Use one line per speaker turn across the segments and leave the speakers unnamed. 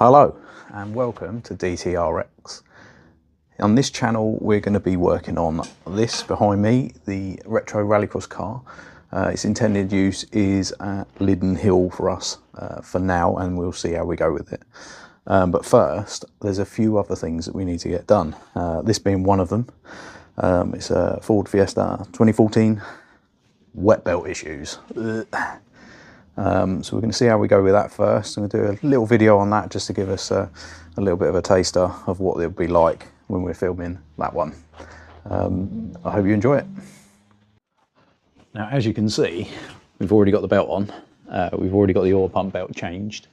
Hello and welcome to DTRX. On this channel we're going to be working on this behind me, the retro rallycross car. Its intended use is at Lydden Hill for us for now, and we'll see how we go with it. But first there's a few other things that we need to get done, this being one of them. It's a Ford Fiesta 2014 wet belt issues. So we're going to see how we go with that first. I'm going to do a little video on that just to give us a little bit of a taster of what it'll be like when we're filming that one. I hope you enjoy it. Now, as you can see, we've already got the belt on. We've already got the oil pump belt changed.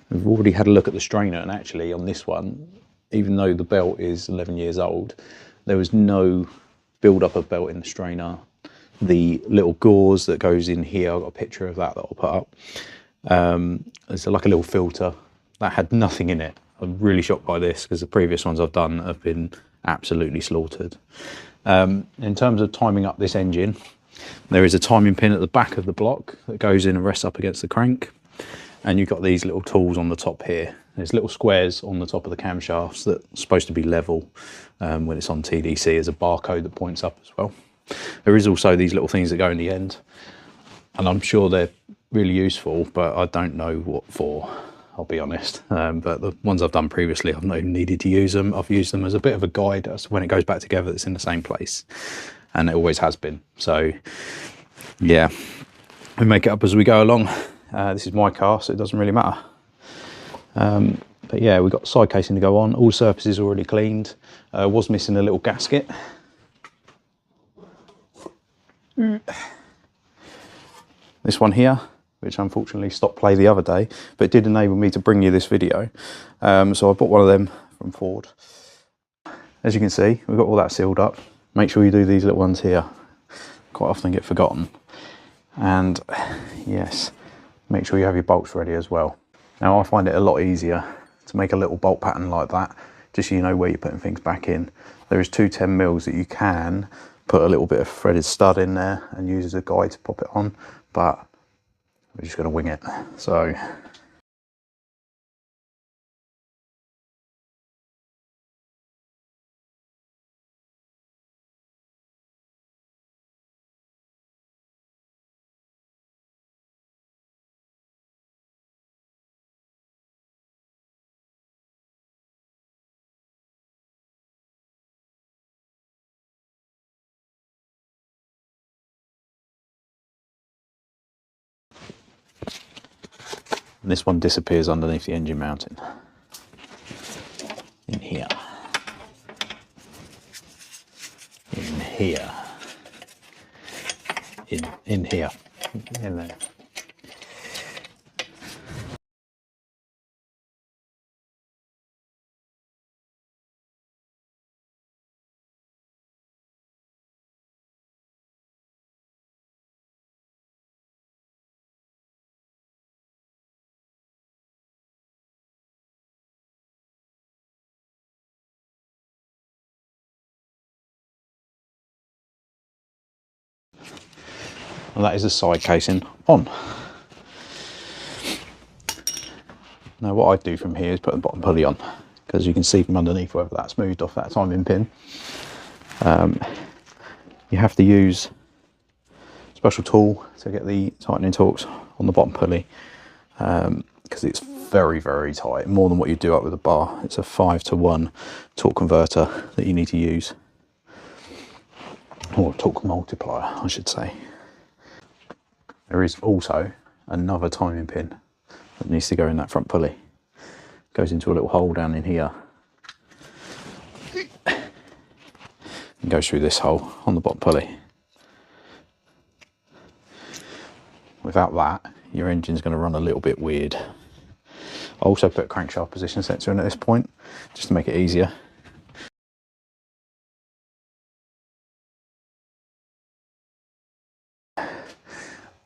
We've already had a look at the strainer, and actually on this one, even though the belt is 11 years old, there was no build up of belt in the strainer. The little gauze that goes in here, I've got a picture of that I'll put up. It's like a little filter that had nothing in it. I'm really shocked by this because the previous ones I've done have been absolutely slaughtered. In terms of timing up this engine, there is a timing pin at the back of the block that goes in and rests up against the crank. And you've got these little tools on the top here. There's little squares on the top of the camshafts that are supposed to be level when it's on TDC. There's a barcode that points up as well. There is also these little things that go in the end, and I'm sure they're really useful, but I don't know what for, I'll be honest. But the ones I've done previously, I've not even needed to use them. I've used them as a bit of a guide as to when it goes back together, it's in the same place, and it always has been. So yeah, we make it up as we go along. This is my car, so it doesn't really matter. But yeah, we've got side casing to go on. All surfaces already cleaned. Was missing a little gasket. This one here, which unfortunately stopped play the other day, but it did enable me to bring you this video. So I bought one of them from Ford. As you can see, we've got all that sealed up. Make sure you do these little ones here. Quite often get forgotten. And yes, make sure you have your bolts ready as well. Now I find it a lot easier to make a little bolt pattern like that, just so you know where you're putting things back in. There is two 10mm that you can put a little bit of threaded stud in there and use as a guide to pop it on, but we're just going to wing it. So and this one disappears underneath the engine mounting. In here. In here. In here. In there. And that is the side casing on. Now what I do from here is put the bottom pulley on, because you can see from underneath whether that's moved off that timing pin. You have to use a special tool to get the tightening torques on the bottom pulley, because it's very, very tight, more than what you do up with a bar. It's a 5-to-1 torque converter that you need to use, or torque multiplier I should say. There is also another timing pin that needs to go in that front pulley. Goes into a little hole down in here and goes through this hole on the bottom pulley. Without that, your engine's going to run a little bit weird. I also put a crankshaft position sensor in at this point, just to make it easier.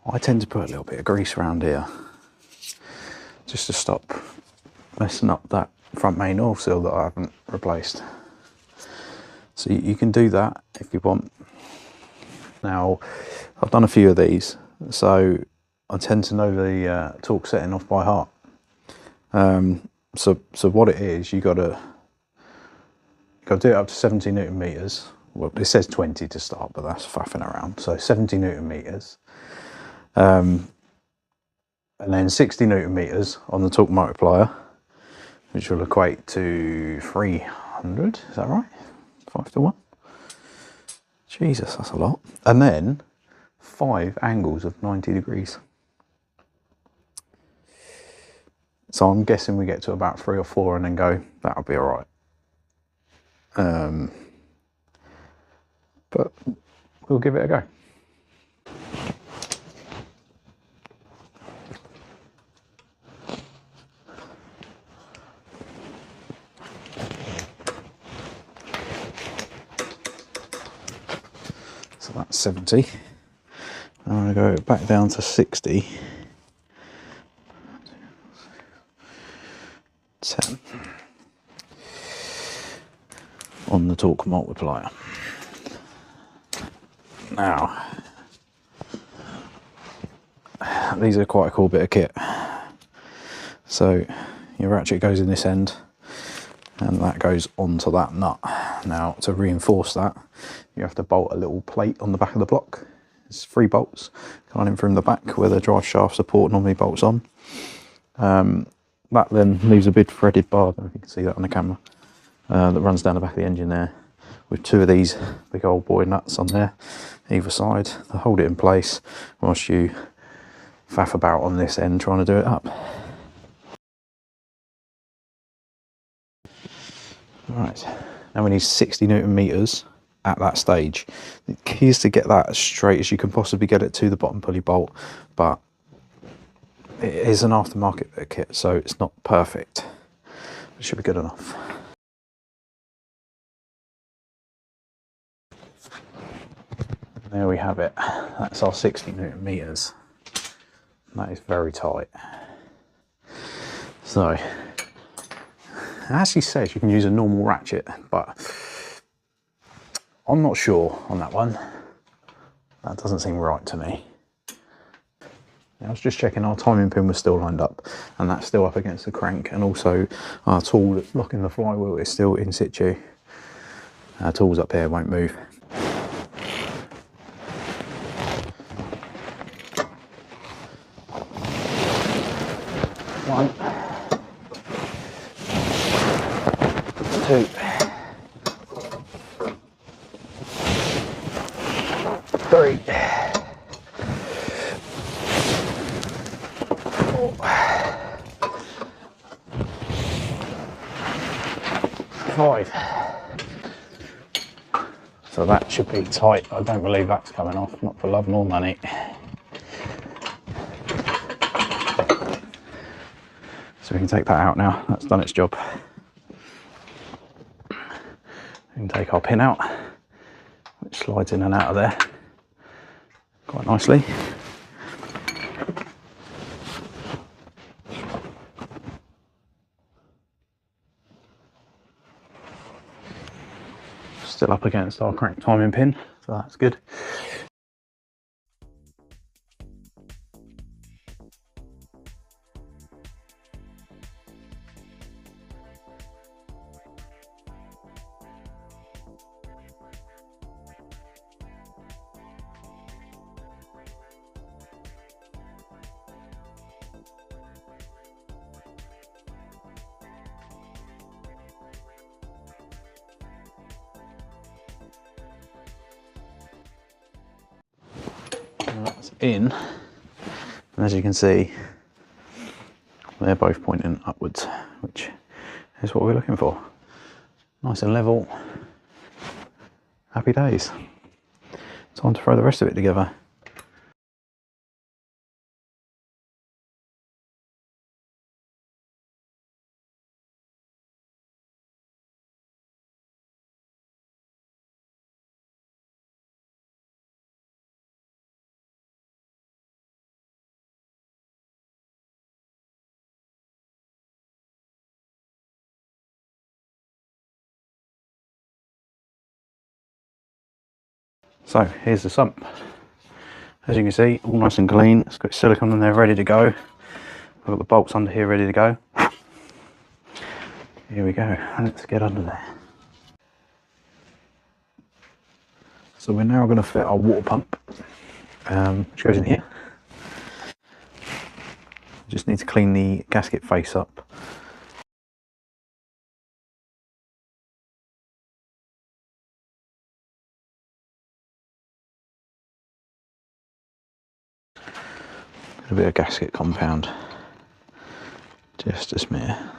I tend to put a little bit of grease around here, just to stop messing up that front main oil seal that I haven't replaced. So you can do that if you want. Now, I've done a few of these, so I tend to know the torque setting off by heart. So what it is, you got to do it up to 70 Newton meters. Well, it says 20 to start, but that's faffing around. So 70 Newton meters, and then 60 Newton meters on the torque multiplier, which will equate to 300. Is that right? 5 to 1. Jesus, that's a lot. And then 5 angles of 90 degrees. So I'm guessing we get to about 3 or 4 and then go, that'll be all right. But we'll give it a go. So that's 70. I'm going to go back down to 60. 10 on the torque multiplier. Now, these are quite a cool bit of kit. So your ratchet goes in this end and that goes onto that nut. Now, to reinforce that, you have to bolt a little plate on the back of the block. It's 3 bolts coming in from the back where the drive shaft support normally bolts on. That then leaves a big threaded bar, I don't know if you can see that on the camera, that runs down the back of the engine there, with 2 of these big old boy nuts on there, either side, to hold it in place whilst you faff about on this end trying to do it up. Right, now we need 60 Newton meters at that stage. The key is to get that as straight as you can possibly get it to the bottom pulley bolt, but it is an aftermarket bit of kit, so it's not perfect. It should be good enough. There we have it. That's our 60 Newton meters. That is very tight. So, it actually says you can use a normal ratchet, but I'm not sure on that one. That doesn't seem right to me. I was just checking our timing pin was still lined up, and that's still up against the crank, and also our tool that's blocking the flywheel is still in situ. Our tools up here won't move. One, 2, 3, 4, 5. So that should be tight. I don't believe that's coming off, not for love nor money. So we can take that out now. That's done its job. We can take our pin out, which slides in and out of there quite nicely. Still up against our crank timing pin, so that's good. And that's in, and as you can see, they're both pointing upwards, which is what we're looking for. Nice and level. Happy days. Time to throw the rest of it together. So here's the sump. As you can see, all nice and clean. It's got silicone in there ready to go. I've got the bolts under here ready to go. Here we go, let's get under there. So we're now going to fit our water pump, which goes in here. Just need to clean the gasket face up. A bit of gasket compound, just a smear.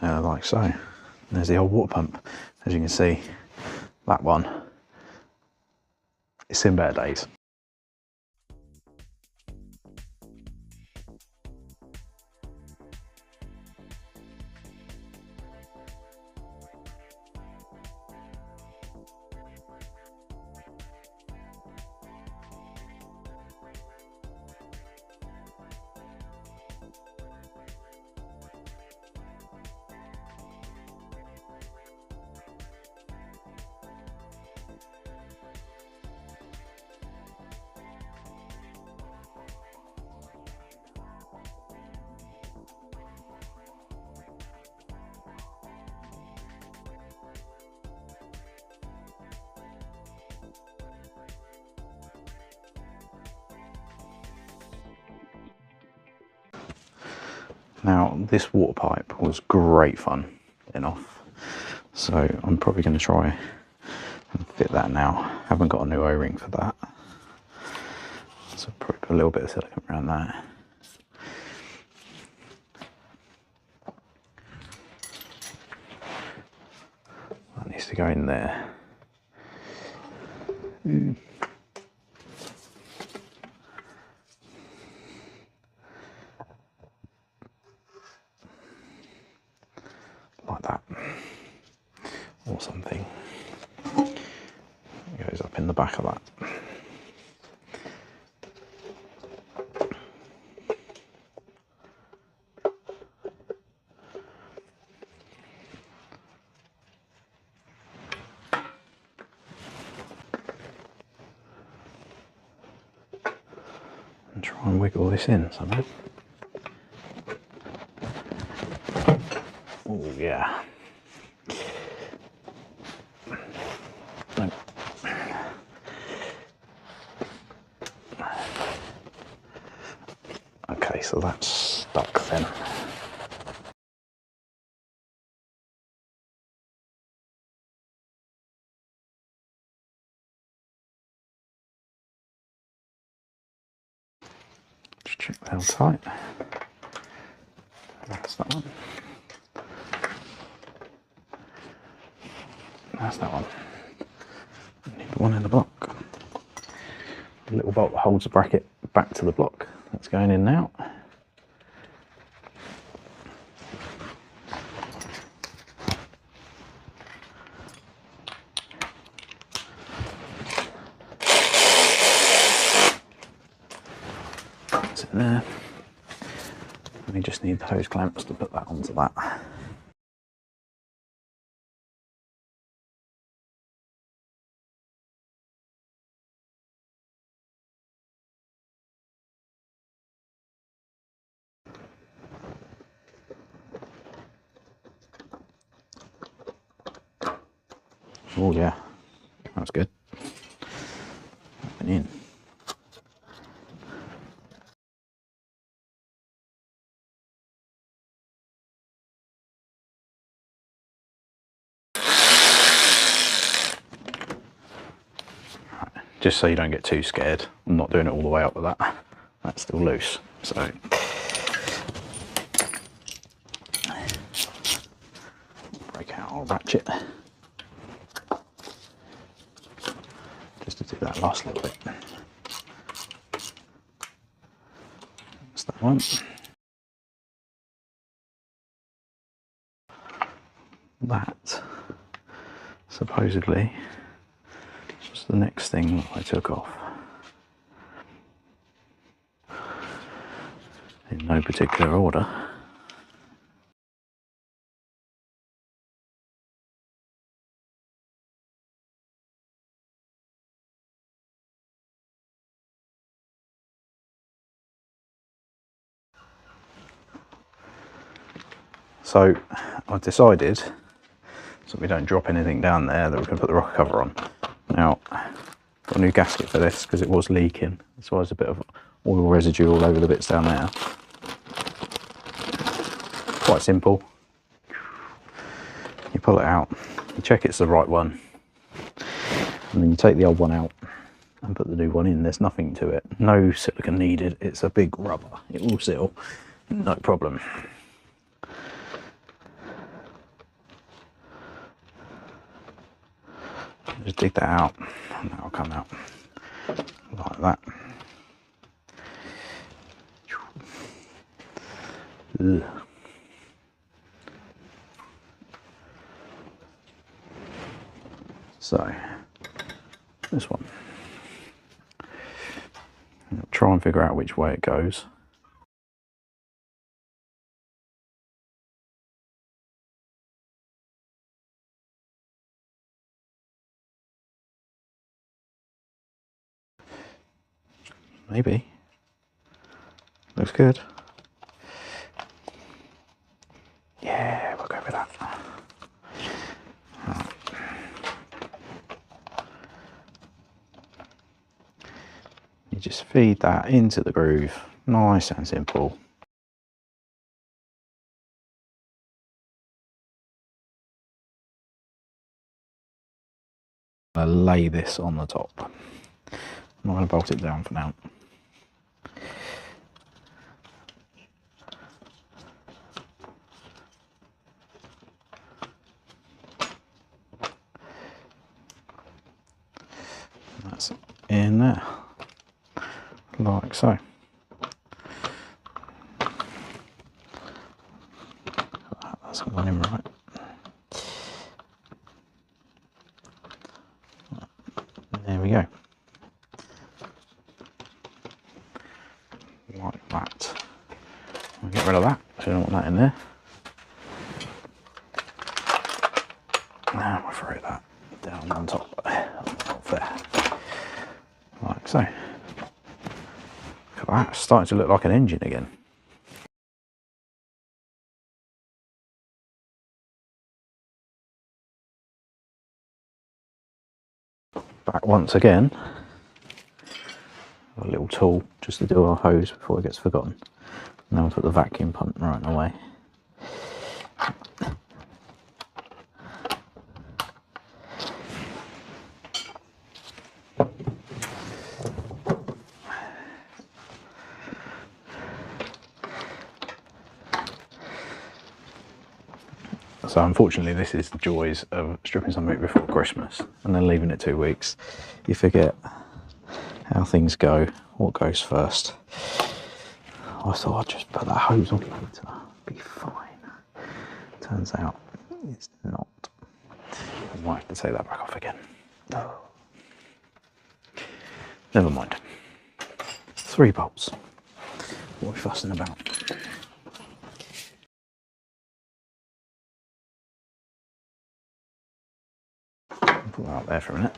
Like so. There's the old water pump. As you can see, that one, it's in better days. Now, this water pipe was great fun getting off, so I'm probably going to try and fit that now. Haven't got a new O-ring for that, so probably put a little bit of silicone around that. That needs to go in there. Like that, or something. It goes up in the back of that. And try and wiggle this in somehow. Oh yeah. No. Okay, so that's stuck then. Just check that tight. That's that one. That's that one. Need the one in the block. The little bolt that holds the bracket back to the block. That's going in now. That's in there. And we just need the hose clamps to put that onto that. Oh yeah, that's good. Open in. Right. Just so you don't get too scared, I'm not doing it all the way up with that. That's still loose, so. Break out our ratchet. Just to do that last little bit. That's that one. That, supposedly, was the next thing that I took off. in no particular order. So I've decided, so we don't drop anything down there, that we can put the rocker cover on. Now, got a new gasket for this because it was leaking. That's why there's a bit of oil residue all over the bits down there. Quite simple. You pull it out, you check it's the right one, and then you take the old one out and put the new one in. There's nothing to it, no silicone needed. It's a big rubber, it will seal, no problem. Just dig that out and that'll come out like that. Ugh. So this one, I'll try and figure out which way it goes. Maybe. Looks good. Yeah, we'll go with that. Right. You just feed that into the groove, nice and simple. I'm going to lay this on the top. I'm not going to bolt it down for now. That's in there, like so. That's gone in right. There we go. Like that. I'll get rid of that, so I don't want that in there. Now we'll throw that down on top there. Like so. Look at that, it's starting to look like an engine again. Back once again. A little tool just to do our hose before it gets forgotten. And then we'll put the vacuum pump right away. So unfortunately this is the joys of stripping something before Christmas and then leaving it 2 weeks. You forget how things go, what goes first. I thought I'd just put that hose on later, be fine. Turns out it's not. I might have to take that back off again. Oh. Never mind. 3 bolts. What are we fussing about? Put that out there for a minute.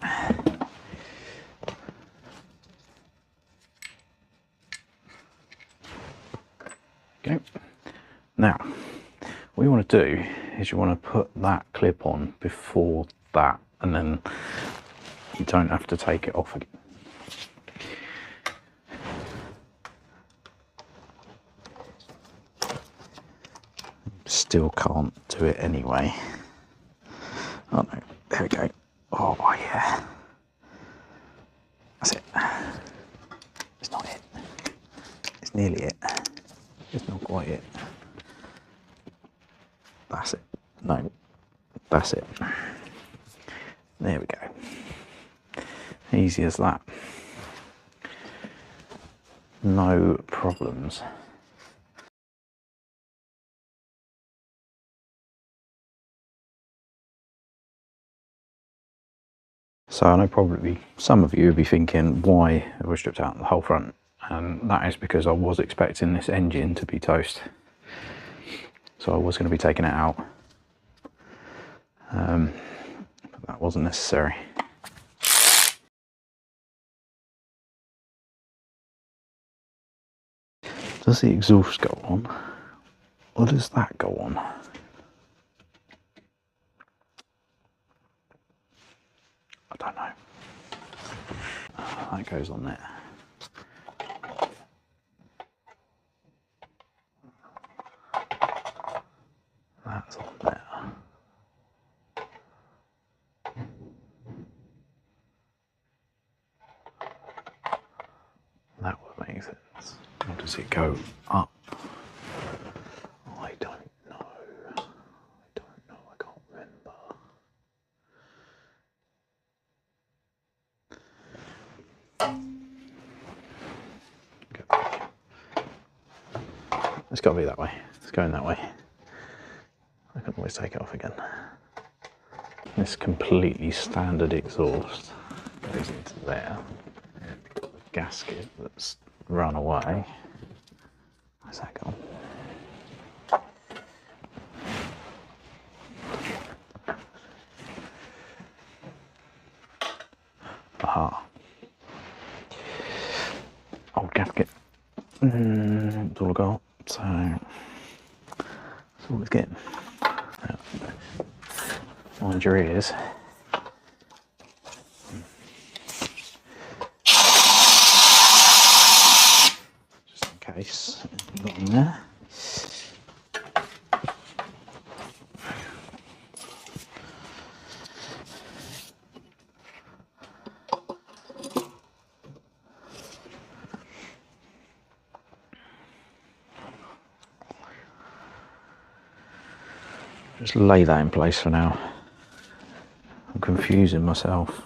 Okay. Now, what you want to do is you want to put that clip on before that, and then you don't have to take it off again. Still can't do it anyway. Oh no, there we go. Oh yeah. That's it. It's not it. It's nearly it. It's not quite it. That's it. No, that's it. There we go. Easy as that. No problems. So I know probably some of you will be thinking, why have we stripped out the whole front and that is because I was expecting this engine to be toast, so I was going to be taking it out, but that wasn't necessary. Does the exhaust go on, or does that go on? I don't know. That goes on there. That's on there. That would make sense. Or does it go up? I don't know. I can't remember. It's got to be that way. It's going that way. I can always take it off again. This completely standard exhaust goes into there. The gasket that's run away. Where's that gone? Aha. Old gasket. That's all I got. So that's all it's getting. Mind your ears. Just in case. Got in there. Just lay that in place for now. I'm confusing myself.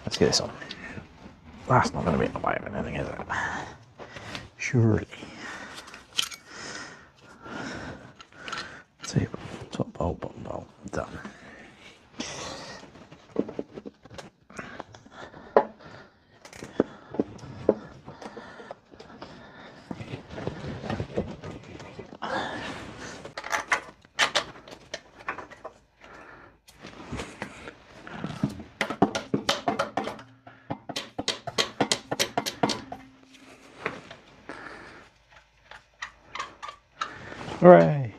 Let's get this on. That's not going to be in the way of anything, is it? Surely. See, top bolt, bottom bolt, done. Hooray!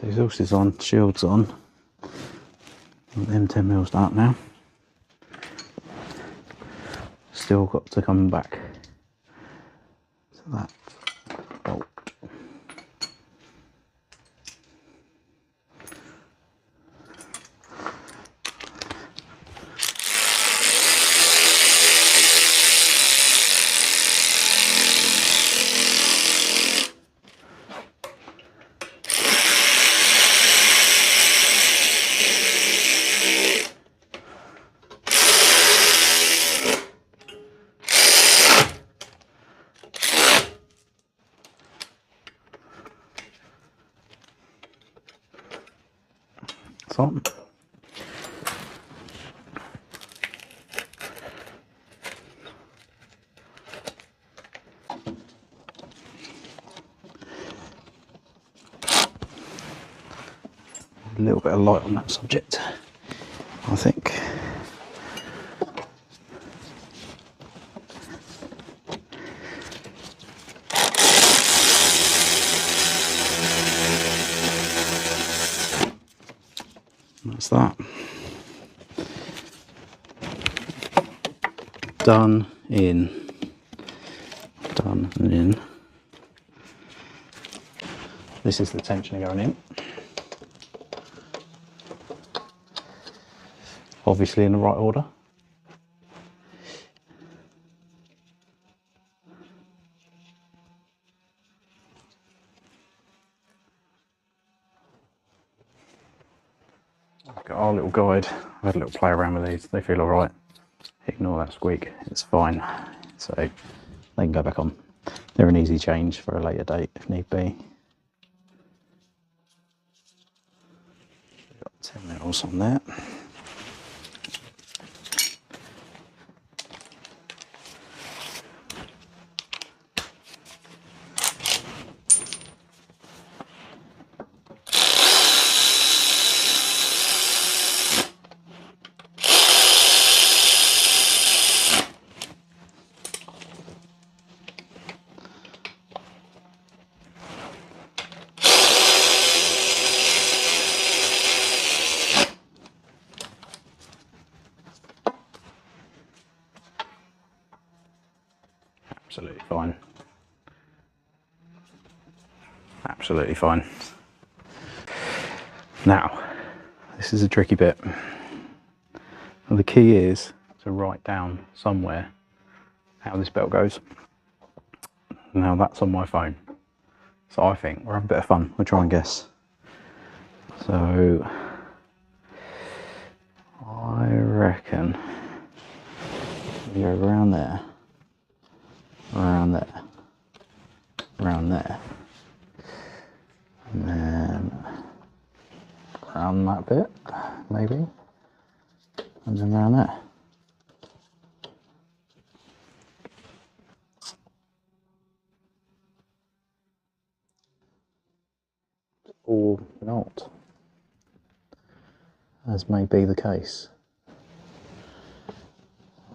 The exhaust is on, shield's on. Them 10mm start now. Still got to come back to that bolt. That's on. A little bit of light on that subject, I think. That's that. Done in. Done and in. This is the tensioner going in. Obviously in the right order. Got our little guide. I've had a little play around with these. They feel alright. Ignore that squeak. It's fine. So they can go back on. They're an easy change for a later date if need be. Got 10 mils on there. Absolutely fine. Absolutely fine. Now, this is a tricky bit. Well, the key is to write down somewhere how this belt goes. Now that's on my phone. So I think we'll have a bit of fun. We'll try and guess. So I reckon we go around there. Around there, around there, and then around that bit, maybe, and then around there. Or not, as may be the case.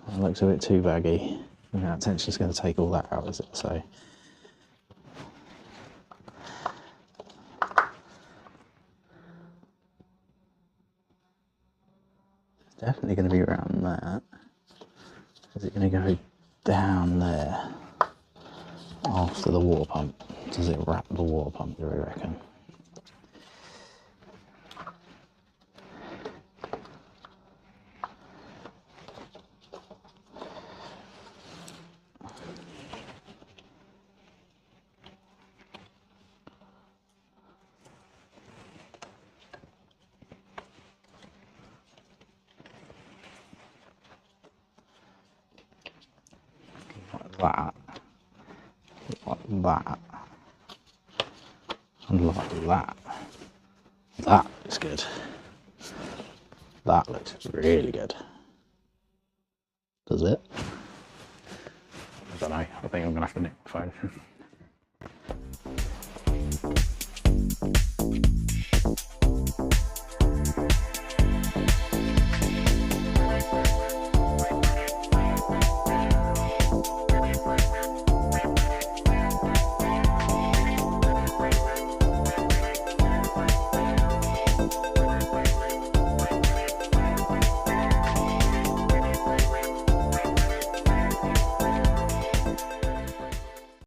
It looks a bit too baggy. And that tension's going to take all that out, is it? So it's definitely going to be around that. Is it going to go down there after the water pump? Does it wrap the water pump, do we reckon? That, like that, and like that. That looks good. That looks really good. Does it? I don't know. I think I'm gonna have to nick the phone.